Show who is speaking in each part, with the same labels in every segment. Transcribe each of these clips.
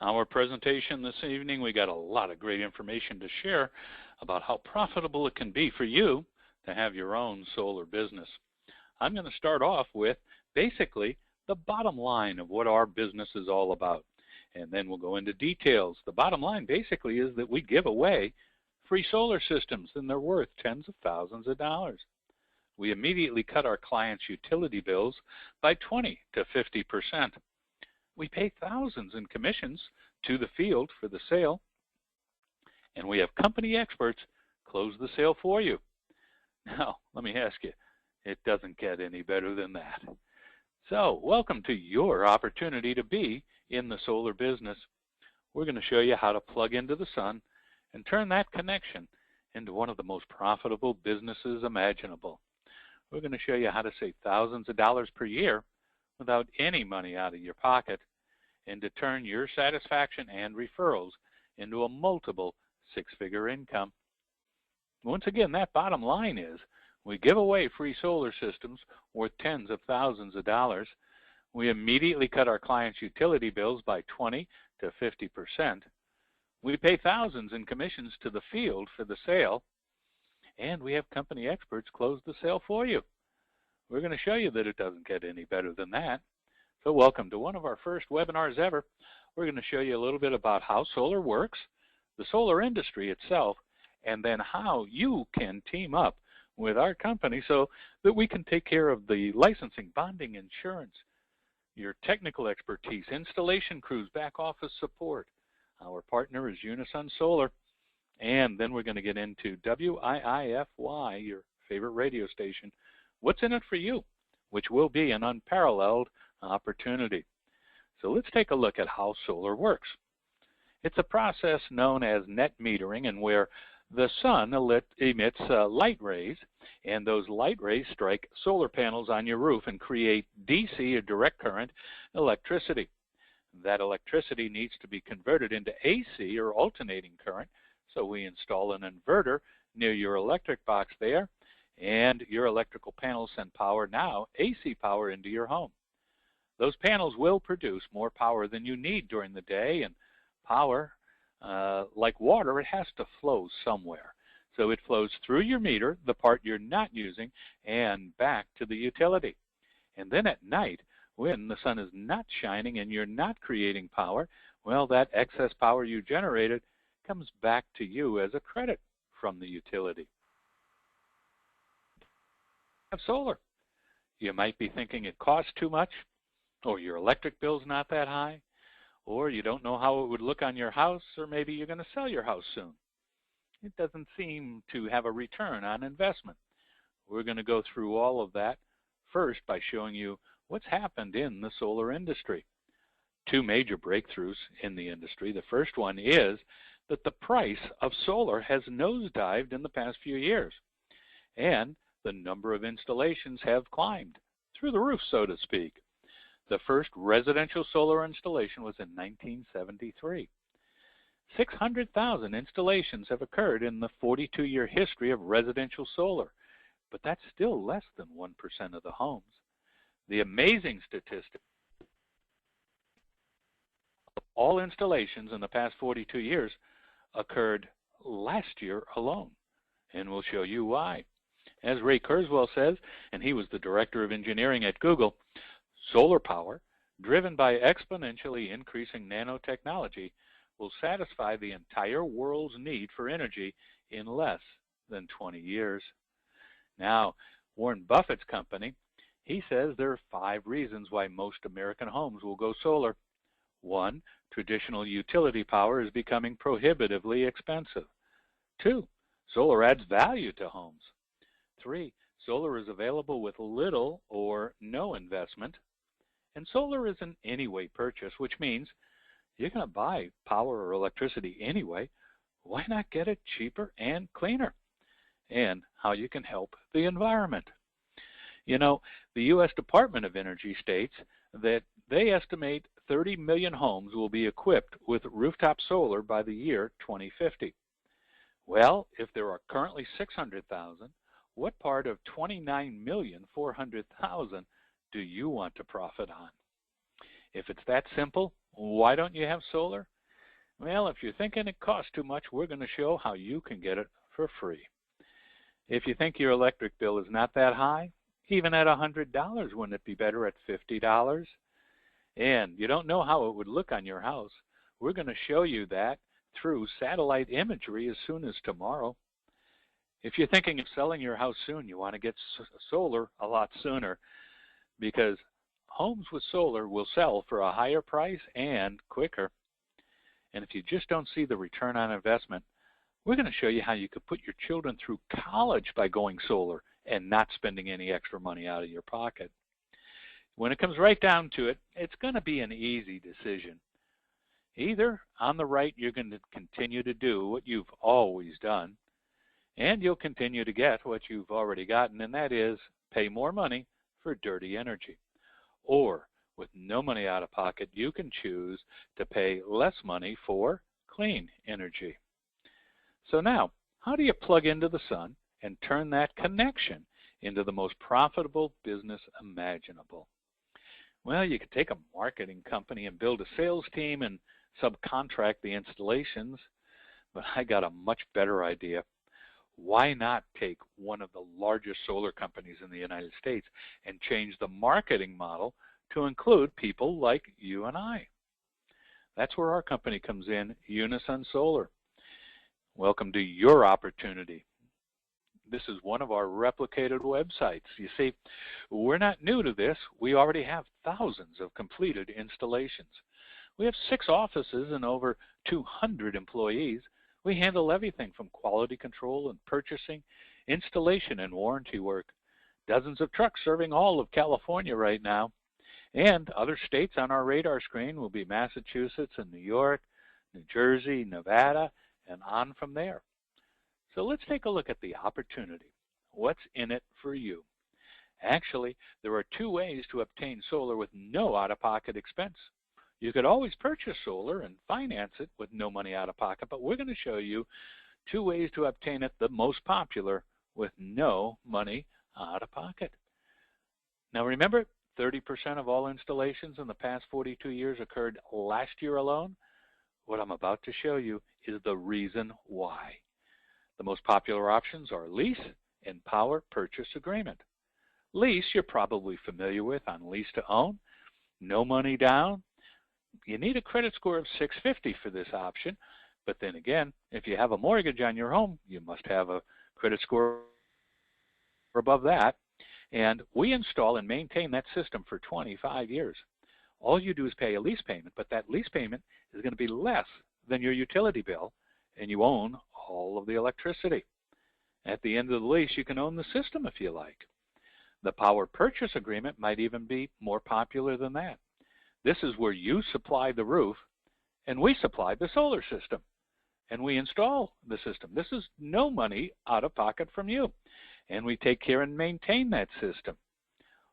Speaker 1: Our presentation this evening, we got a lot of great information to share about how profitable it can be for you to have your own solar business. I'm going to start off with basically the bottom line of what our business is all about, and then we'll go into details. The bottom line basically is that we give away free solar systems, and they're worth tens of thousands of dollars. We immediately cut our clients' utility bills by 20 to 50%. We pay thousands in commissions to the field for the sale, and we have company experts close the sale for you. Now, let me ask you, it doesn't get any better than that. So, welcome to your opportunity to be in the solar business. We're going to show you how to plug into the sun and turn that connection into one of the most profitable businesses imaginable. We're going to show you how to save thousands of dollars per year without any money out of your pocket, and to turn your satisfaction and referrals into a multiple six-figure income. Once again, that bottom line is we give away free solar systems worth tens of thousands of dollars. We immediately cut our clients' utility bills by 20 to 50%. We pay thousands in commissions to the field for the sale, and we have company experts close the sale for you. We're going to show you that it doesn't get any better than that. So welcome to one of our first webinars ever. We're going to show you a little bit about how solar works, the solar industry itself, and then how you can team up with our company so that we can take care of the licensing, bonding, insurance, your technical expertise, installation crews, back office support. Our partner is Unisun Solar. And then we're going to get into WIIFY, your favorite radio station. What's in it for you? Which will be an unparalleled opportunity. So let's take a look at how solar works. It's a process known as net metering, and where the sun emits light rays, and those light rays strike solar panels on your roof and create DC, or direct current, electricity. That electricity needs to be converted into AC, or alternating current. So we install an inverter near your electric box there, and your electrical panels send power, now AC power, into your home. Those panels will produce more power than you need during the day, and power, like water, it has to flow somewhere. So it flows through your meter, the part you're not using, and back to the utility. And then at night, when the sun is not shining and you're not creating power, well, that excess power you generated comes back to you as a credit from the utility. Have solar. You might be thinking it costs too much, or your electric bill's not that high, or you don't know how it would look on your house, or maybe you're going to sell your house soon. It doesn't seem to have a return on investment. We're going to go through all of that first by showing you what's happened in the solar industry. Two major breakthroughs in the industry. The first one is that the price of solar has nosedived in the past few years, and the number of installations have climbed through the roof, so to speak. The first residential solar installation was in 1973. 600,000 installations have occurred in the 42-year history of residential solar, but that's still less than 1% of the homes. The amazing statistic: all installations in the past 42 years occurred last year alone, and we'll show you why. As Ray Kurzweil says, and he was the director of engineering at Google, solar power, driven by exponentially increasing nanotechnology, will satisfy the entire world's need for energy in less than 20 years. Now, Warren Buffett's company, he says there are 5 reasons why most American homes will go solar. 1, traditional utility power is becoming prohibitively expensive. 2, solar adds value to homes. 3, solar is available with little or no investment. And solar is an anyway purchase, which means you're going to buy power or electricity anyway. Why not get it cheaper and cleaner? And how you can help the environment. You know, the U.S. Department of Energy states that they estimate 30 million homes will be equipped with rooftop solar by the year 2050. Well, if there are currently 600,000, what part of 29,400,000 do you want to profit on? If it's that simple, Why don't you have solar? Well, if you're thinking it costs too much, we're going to show how you can get it for free. If you think your electric bill is not that high, even at $100, wouldn't it be better at $50? And you don't know how it would look on your house. We're going to show you that through satellite imagery as soon as tomorrow. If you're thinking of selling your house soon, you want to get solar a lot sooner, because homes with solar will sell for a higher price and quicker. And if you just don't see the return on investment, we're going to show you how you could put your children through college by going solar and not spending any extra money out of your pocket. When it comes right down to it, it's going to be an easy decision. Either on the right, you're going to continue to do what you've always done, and you'll continue to get what you've already gotten, and that is pay more money for dirty energy. Or with no money out of pocket, you can choose to pay less money for clean energy. So now, how do you plug into the sun and turn that connection into the most profitable business imaginable? Well, you could take a marketing company and build a sales team and subcontract the installations, but I got a much better idea. Why not take one of the largest solar companies in the United States and change the marketing model to include people like you and I? That's where our company comes in, Unisun Solar. Welcome to your opportunity. This is one of our replicated websites. You see, we're not new to this. We already have thousands of completed installations. We have 6 offices and over 200 employees. We handle everything from quality control and purchasing, installation and warranty work. Dozens of trucks serving all of California right now. And other states on our radar screen will be Massachusetts and New York, New Jersey, Nevada, and on from there. So let's take a look at the opportunity. What's in it for you? Actually, there are 2 ways to obtain solar with no out-of-pocket expense. You could always purchase solar and finance it with no money out of pocket, but we're going to show you 2 ways to obtain it, the most popular, with no money out of pocket. Now remember, 30% of all installations in the past 42 years occurred last year alone. What I'm about to show you is the reason why. The most popular options are lease and power purchase agreement. Lease, you're probably familiar with on lease to own, no money down. You need a credit score of 650 for this option, but then again, if you have a mortgage on your home, you must have a credit score above that. And we install and maintain that system for 25 years. All you do is pay a lease payment, but that lease payment is going to be less than your utility bill, and you own all of the electricity. At the end of the lease, you can own the system if you like. The power purchase agreement might even be more popular than that. This is where you supply the roof, and we supply the solar system, and we install the system. This is no money out of pocket from you, and we take care and maintain that system.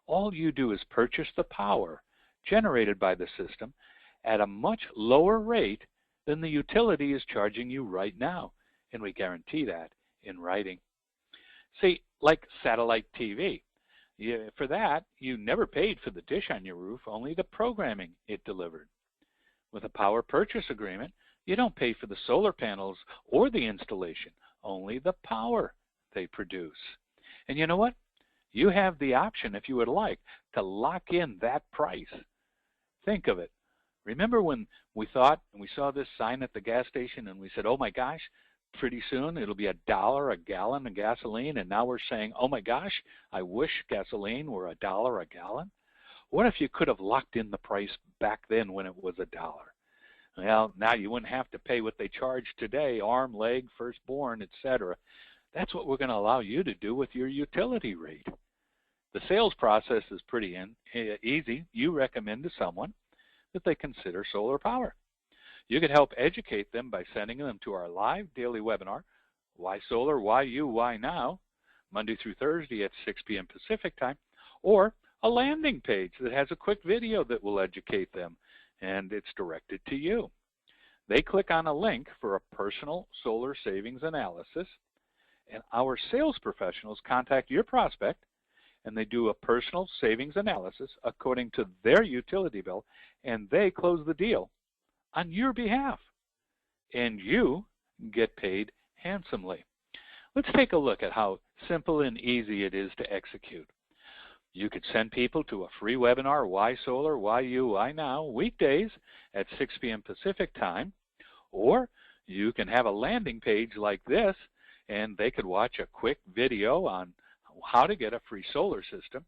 Speaker 1: All you do is purchase the power generated by the system at a much lower rate than the utility is charging you right now, and we guarantee that in writing. See, like satellite TV. For that, you never paid for the dish on your roof, only the programming it delivered. With a power purchase agreement, you don't pay for the solar panels or the installation, only the power they produce. And you know what? You have the option, if you would like, to lock in that price. Think of it. Remember when we thought, and we saw this sign at the gas station, and we said, oh my gosh, pretty soon it'll be $1 a gallon of gasoline, and now we're saying, oh my gosh, I wish gasoline were $1 a gallon. What if you could have locked in the price back then when it was $1? Well, now you wouldn't have to pay what they charge today, arm, leg, firstborn, etc. That's what we're going to allow you to do with your utility rate. The sales process is pretty easy. You recommend to someone that they consider solar power. You could help educate them by sending them to our live daily webinar, Why Solar, Why You, Why Now, Monday through Thursday at 6 p.m. Pacific time, or a landing page that has a quick video that will educate them, and it's directed to you. They click on a link for a personal solar savings analysis, and our sales professionals contact your prospect, and they do a personal savings analysis according to their utility bill, and they close the deal on your behalf, and you get paid handsomely. Let's take a look at how simple and easy it is to execute. You could send people to a free webinar, Why Solar, Why You, Why Now, weekdays at 6 p.m. Pacific time, or you can have a landing page like this, and they could watch a quick video on how to get a free solar system.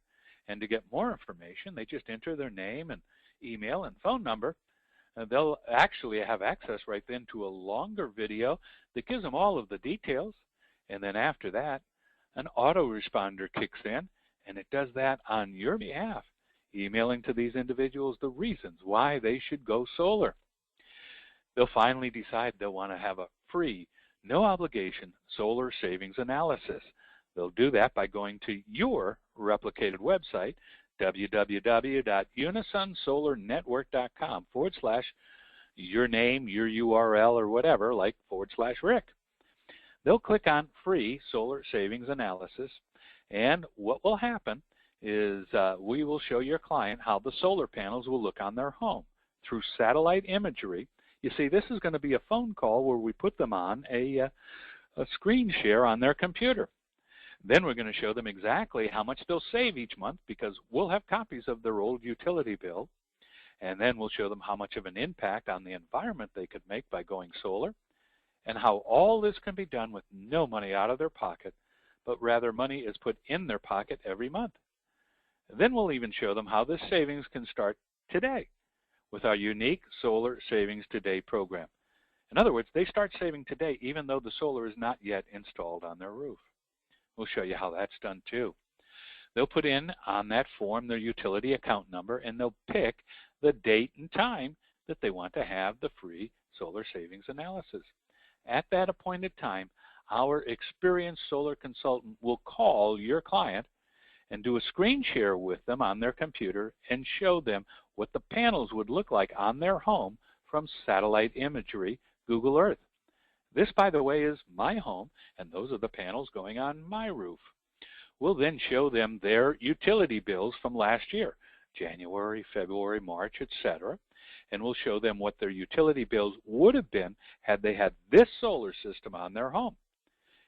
Speaker 1: And to get more information, they just enter their name and email and phone number. And they'll actually have access right then to a longer video that gives them all of the details. And then after that, an autoresponder kicks in, and it does that on your behalf, emailing to these individuals the reasons why they should go solar. They'll finally decide they'll want to have a free, no obligation solar savings analysis. They'll do that by going to your replicated website, www.unisunsolarnetwork.com/your name, your URL, or whatever, like /Rick. They'll click on free solar savings analysis, and what will happen is we will show your client how the solar panels will look on their home through satellite imagery. You see, this is going to be a phone call where we put them on a screen share on their computer. Then we're going to show them exactly how much they'll save each month, because we'll have copies of their old utility bill. And then we'll show them how much of an impact on the environment they could make by going solar, and how all this can be done with no money out of their pocket, but rather money is put in their pocket every month. Then we'll even show them how this savings can start today with our unique Solar Savings Today program. In other words, they start saving today even though the solar is not yet installed on their roof. We'll show you how that's done too. They'll put in on that form their utility account number, and they'll pick the date and time that they want to have the free solar savings analysis. At that appointed time, our experienced solar consultant will call your client and do a screen share with them on their computer and show them what the panels would look like on their home from satellite imagery, Google Earth. This, by the way, is my home, and those are the panels going on my roof. We'll then show them their utility bills from last year, January, February, March, etc., and we'll show them what their utility bills would have been had they had this solar system on their home.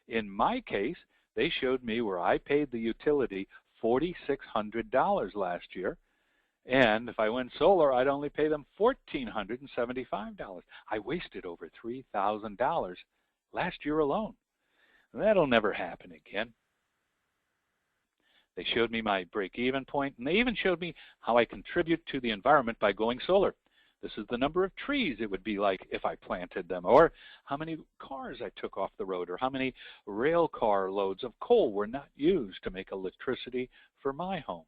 Speaker 1: In my case, they showed me where I paid the utility $4,600 last year, and if I went solar, I'd only pay them $1,475. I wasted over $3,000 last year alone. That'll never happen again. They showed me my break-even point, and they even showed me how I contribute to the environment by going solar. This is the number of trees it would be like if I planted them, or how many cars I took off the road, or how many rail car loads of coal were not used to make electricity for my home.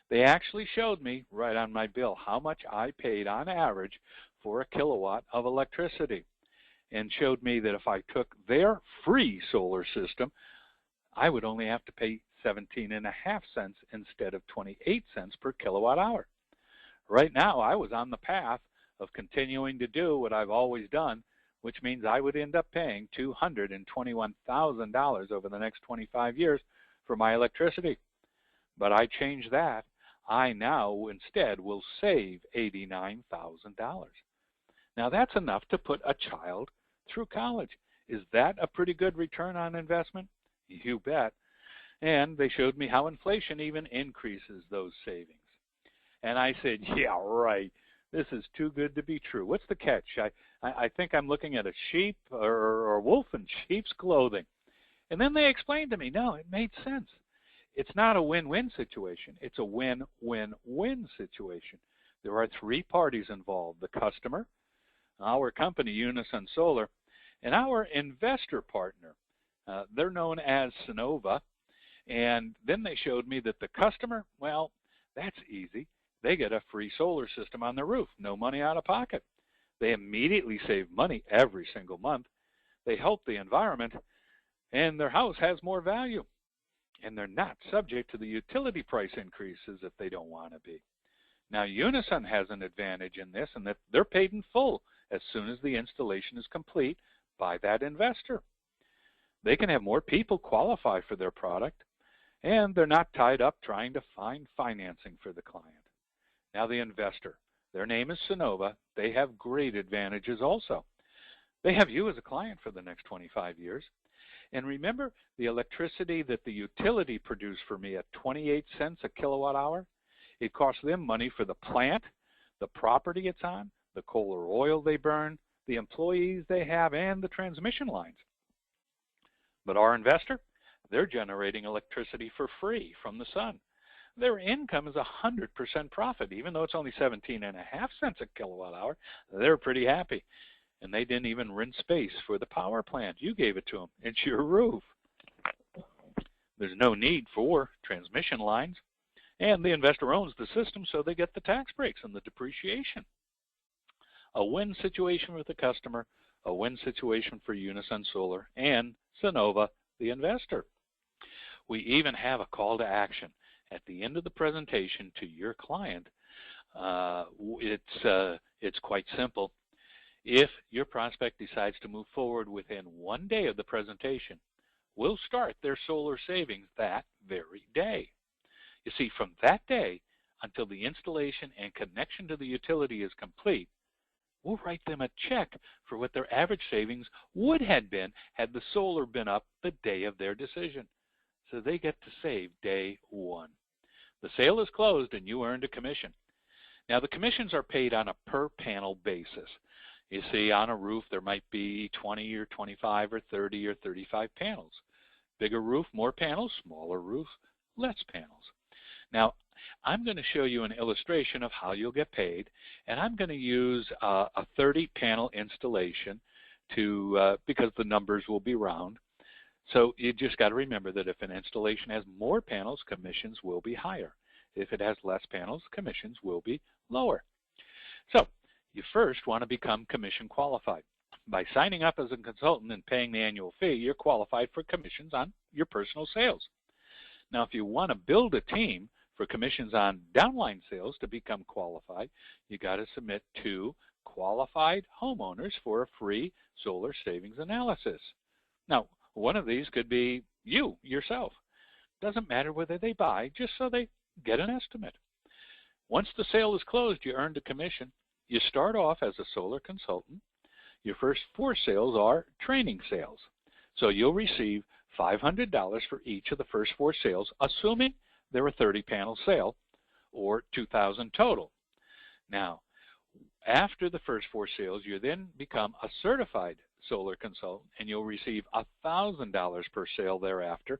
Speaker 1: They actually showed me right on my bill how much I paid on average for a kilowatt of electricity, and showed me that if I took their free solar system, I would only have to pay 17.5 cents instead of 28 cents per kilowatt hour. Right now, I was on the path of continuing to do what I've always done, which means I would end up paying $221,000 over the next 25 years for my electricity. But I changed that. I now instead will save $89,000. Now that's enough to put a child through college. Is that a pretty good return on investment? You bet. And they showed me how inflation even increases those savings. And I said, yeah, right. This is too good to be true. What's the catch? I think I'm looking at a sheep or a wolf in sheep's clothing. And then they explained to me, no, it made sense. It's not a win-win situation. It's a win-win-win situation. There are three parties involved: the customer, our company, Unisun Solar, and our investor partner. They're known as Sonova. And then they showed me that the customer, well, that's easy. They get a free solar system on their roof, no money out of pocket. They immediately save money every single month. They help the environment, and their house has more value. And they're not subject to the utility price increases if they don't want to be. Now, Unisun has an advantage in this, in that they're paid in full as soon as the installation is complete by that investor. They can have more people qualify for their product, and they're not tied up trying to find financing for the client. Now, the investor. Their name is Sunnova. They have great advantages also. They have you as a client for the next 25 years. And remember the electricity that the utility produced for me at 28 cents a kilowatt hour? It costs them money for the plant, the property it's on, the coal or oil they burn, the employees they have, and the transmission lines. But our investor, they're generating electricity for free from the sun. Their income is 100% profit. Even though it's only 17.5 cents a kilowatt hour, they're pretty happy. And they didn't even rent space for the power plant. You gave it to them. It's your roof. There's no need for transmission lines. And the investor owns the system, so they get the tax breaks and the depreciation. A win situation with the customer, a win situation for Unisun Solar and Sunnova, the investor. We even have a call to action at the end of the presentation to your client. It's quite simple. If your prospect decides to move forward within 1 day of the presentation, we'll start their solar savings that very day. You see, from that day until the installation and connection to the utility is complete, we'll write them a check for what their average savings would have been had the solar been up the day of their decision. So they get to save day one. The sale is closed and you earned a commission. Now the commissions are paid on a per panel basis. You see, on a roof there might be 20 or 25 or 30 or 35 panels. Bigger roof, more panels. Smaller roof, less panels. Now, I'm going to show you an illustration of how you'll get paid, and I'm going to use a 30-panel installation because the numbers will be round. So you just got to remember that if an installation has more panels, commissions will be higher. If it has less panels, commissions will be lower. So you first want to become commission qualified. By signing up as a consultant and paying the annual fee, you're qualified for commissions on your personal sales. Now, if you want to build a team for commissions on downline sales to become qualified, you got to submit 2 qualified homeowners for a free solar savings analysis. Now, one of these could be you, yourself. Doesn't matter whether they buy, just so they get an estimate. Once the sale is closed, you earned a commission. You start off as a solar consultant. Your first 4 sales are training sales. So you'll receive $500 for each of the first 4 sales, assuming they're a 30-panel sale, or $2,000 total. Now, after the first 4 sales, you then become a certified solar consultant, and you'll receive $1,000 per sale thereafter,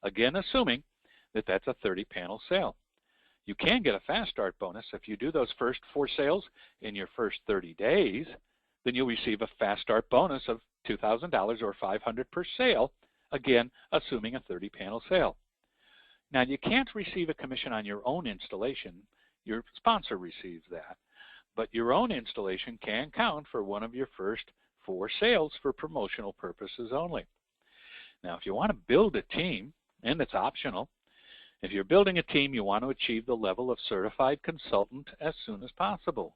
Speaker 1: again assuming that that's a 30-panel sale. You can get a fast start bonus. If you do those first 4 sales in your first 30 days, then you'll receive a fast start bonus of $2,000 or $500 per sale, again assuming a 30-panel sale. Now, you can't receive a commission on your own installation. Your sponsor receives that. But your own installation can count for one of your first 4 sales for promotional purposes only. Now, if you want to build a team, and it's optional, if you're building a team, you want to achieve the level of certified consultant as soon as possible.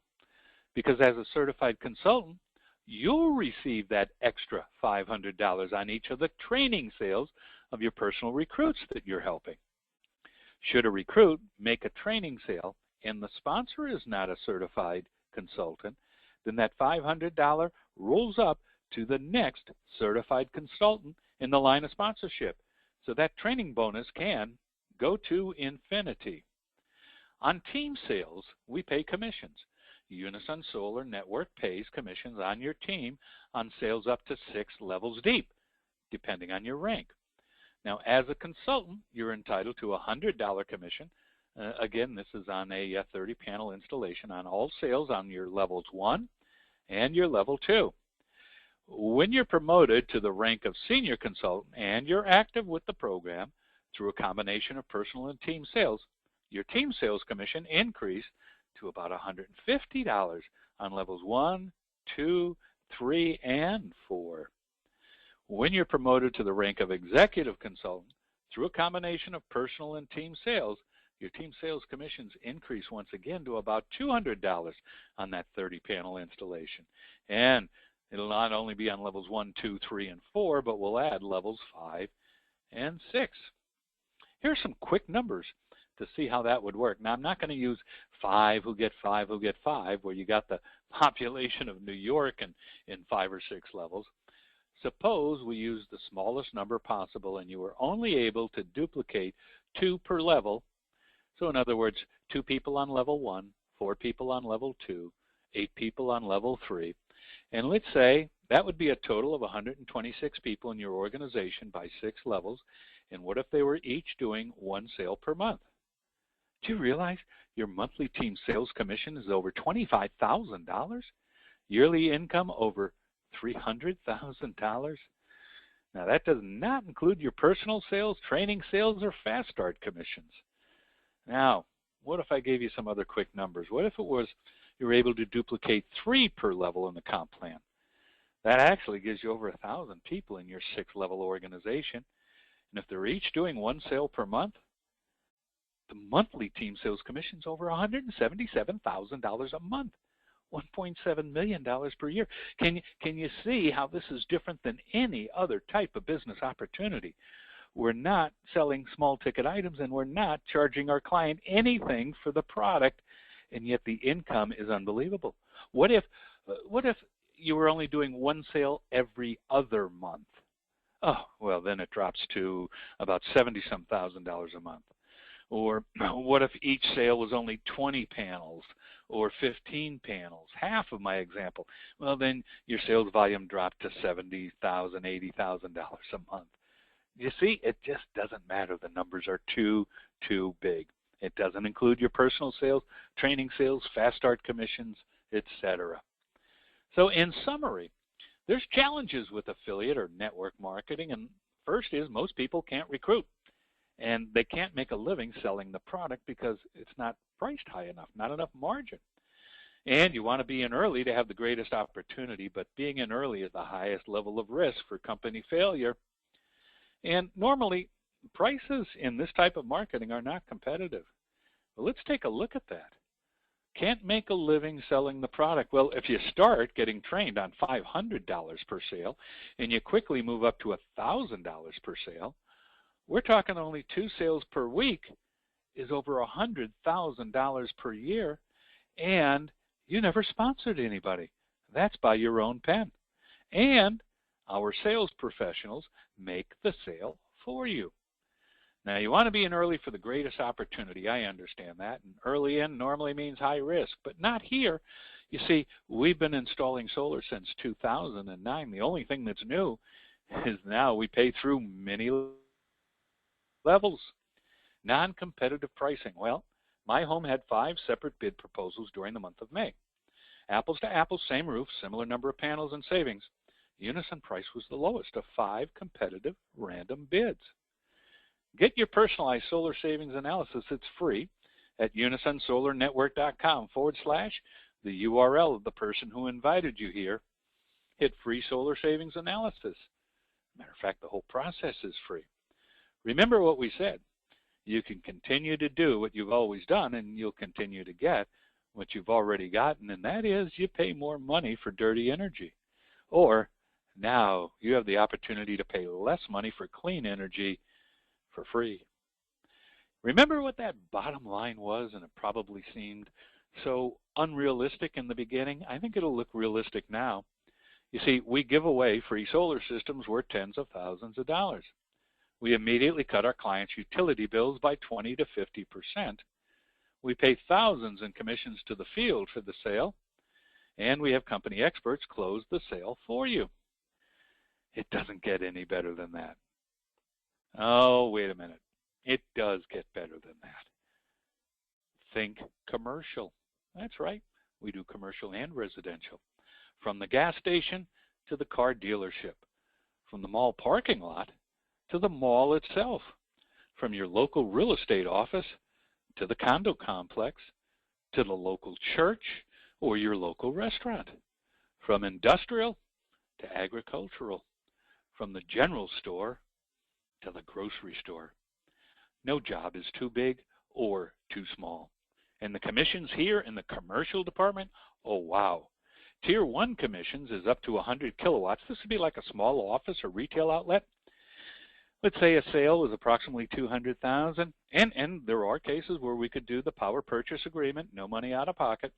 Speaker 1: Because as a certified consultant, you'll receive that extra $500 on each of the training sales of your personal recruits that you're helping. Should a recruit make a training sale and the sponsor is not a certified consultant, then that $500 rolls up to the next certified consultant in the line of sponsorship. So that training bonus can go to infinity. On team sales, we pay commissions. Unisun Solar Network pays commissions on your team on sales up to 6 levels deep, depending on your rank. Now, as a consultant, you're entitled to a $100 commission. Again, this is on a 30-panel installation on all sales on your levels 1 and your level 2. When you're promoted to the rank of senior consultant and you're active with the program through a combination of personal and team sales, your team sales commission increased to about $150 on levels 1, 2, 3, and 4. When you're promoted to the rank of executive consultant through a combination of personal and team sales, your team sales commissions increase once again to about $200 on that 30-panel installation. And it'll not only be on levels 1, 2, 3, and 4, but we'll add levels 5 and 6. Here's some quick numbers to see how that would work. Now, I'm not going to use 5 who get 5 who get 5, where you got the population of New York in 5 or 6 levels. Suppose we use the smallest number possible and you were only able to duplicate 2 per level. So in other words, 2 people on level 1, 4 people on level 2, 8 people on level 3. And let's say that would be a total of 126 people in your organization by 6 levels. And what if they were each doing 1 sale per month? Do you realize your monthly team sales commission is over $25,000? Yearly income over $300,000? Now that does not include your personal sales, training sales, or fast start commissions. Now, what if I gave you some other quick numbers? What if it was you were able to duplicate 3 per level in the comp plan? That actually gives you over 1,000 people in your 6-level organization. And if they're each doing 1 sale per month, the monthly team sales commission is over $177,000 a month, $1.7 million per year. Can you see how this is different than any other type of business opportunity? We're not selling small ticket items, and we're not charging our client anything for the product, and yet the income is unbelievable. What if you were only doing 1 sale every other month? Oh, well, then it drops to about $70-some thousand a month. Or what if each sale was only 20 panels or 15 panels, half of my example? Well, then your sales volume dropped to $70,000, $80,000 a month. You see, it just doesn't matter. The numbers are too big. It doesn't include your personal sales, training sales, fast start commissions, etc. So in summary, there's challenges with affiliate or network marketing, and first is most people can't recruit. And they can't make a living selling the product because it's not priced high enough, not enough margin. And you want to be in early to have the greatest opportunity, but being in early is the highest level of risk for company failure. And normally, prices in this type of marketing are not competitive. Well, let's take a look at that. Can't make a living selling the product. Well, if you start getting trained on $500 per sale and you quickly move up to $1,000 per sale, we're talking only 2 sales per week is over $100,000 per year, and you never sponsored anybody. That's by your own pen. And our sales professionals make the sale for you. Now, you want to be in early for the greatest opportunity. I understand that. And early in normally means high risk, but not here. You see, we've been installing solar since 2009. The only thing that's new is now we pay through many levels. Non-competitive pricing. Well, my home had 5 separate bid proposals during the month of May. Apples to apples, same roof, similar number of panels and savings. Unisun price was the lowest of 5 competitive random bids. Get your personalized solar savings analysis. It's free at unisunsolarnetwork.com / the URL of the person who invited you here. Hit free solar savings analysis. Matter of fact, the whole process is free. Remember what we said. You can continue to do what you've always done, and you'll continue to get what you've already gotten, and that is you pay more money for dirty energy. Or now you have the opportunity to pay less money for clean energy for free. Remember what that bottom line was, and it probably seemed so unrealistic in the beginning? I think it'll look realistic now. You see, we give away free solar systems worth tens of thousands of dollars. We immediately cut our clients' utility bills by 20 to 50%. We pay thousands in commissions to the field for the sale, and we have company experts close the sale for you. It doesn't get any better than that. Oh, wait a minute. It does get better than that. Think commercial. That's right. We do commercial and residential. From the gas station to the car dealership. From the mall parking lot to the mall itself. From your local real estate office to the condo complex to the local church or your local restaurant. From industrial to agricultural. From the general store to the grocery store. No job is too big or too small. And the commissions here in the commercial department, oh wow. Tier 1 commissions is up to 100 kilowatts. This would be like a small office or retail outlet. Let's say a sale is approximately $200,000, and there are cases where we could do the power purchase agreement, no money out of pocket.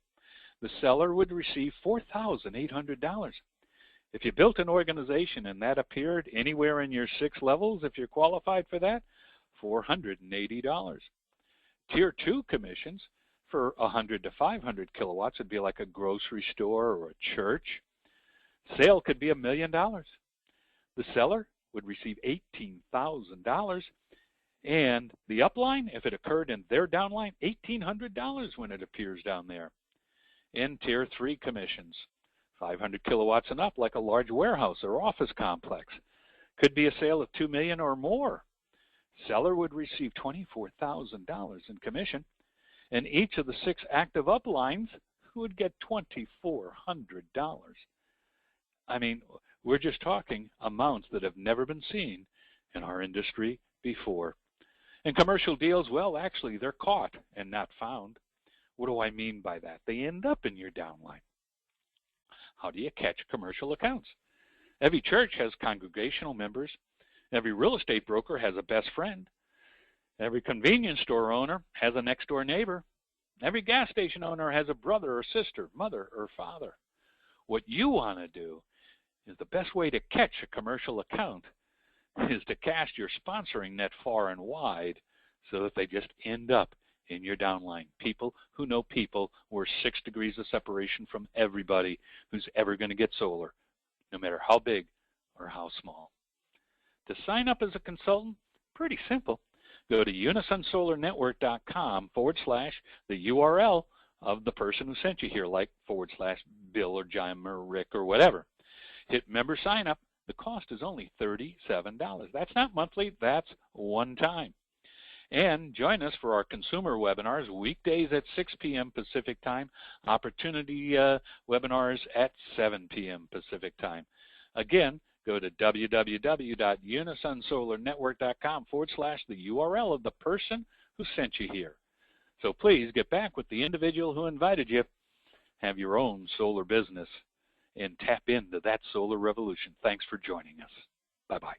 Speaker 1: The seller would receive $4,800. If you built an organization and that appeared anywhere in your 6 levels, if you're qualified for that, $480. Tier 2 commissions for 100 to 500 kilowatts would be like a grocery store or a church. Sale could be $1 million. The seller would receive $18,000, and the upline, if it occurred in their downline, $1,800 when it appears down there. In Tier 3 commissions, 500 kilowatts and up, like a large warehouse or office complex. Could be a sale of $2 million or more. Seller would receive $24,000 in commission, and each of the 6 active uplines would get $2,400. I mean, we're just talking amounts that have never been seen in our industry before. And commercial deals, well, actually, they're caught and not found. What do I mean by that? They end up in your downline. How do you catch commercial accounts? Every church has congregational members. Every real estate broker has a best friend. Every convenience store owner has a next-door neighbor. Every gas station owner has a brother or sister, mother or father. What you want to do is the best way to catch a commercial account is to cast your sponsoring net far and wide so that they just end up in your downline. People who know people. We're 6 degrees of separation from everybody who's ever going to get solar, no matter how big or how small. To sign up as a consultant, pretty simple. Go to unisunsolarnetwork.com/the URL of the person who sent you here, like /Bill or Jim or Rick or whatever. Hit member sign up. The cost is only $37. That's not monthly, that's one time. And join us for our consumer webinars, weekdays at 6 p.m. Pacific time, opportunity webinars at 7 p.m. Pacific time. Again, go to www.unisunsolarnetwork.com/the URL of the person who sent you here. So please get back with the individual who invited you. Have your own solar business and tap into that solar revolution. Thanks for joining us. Bye-bye.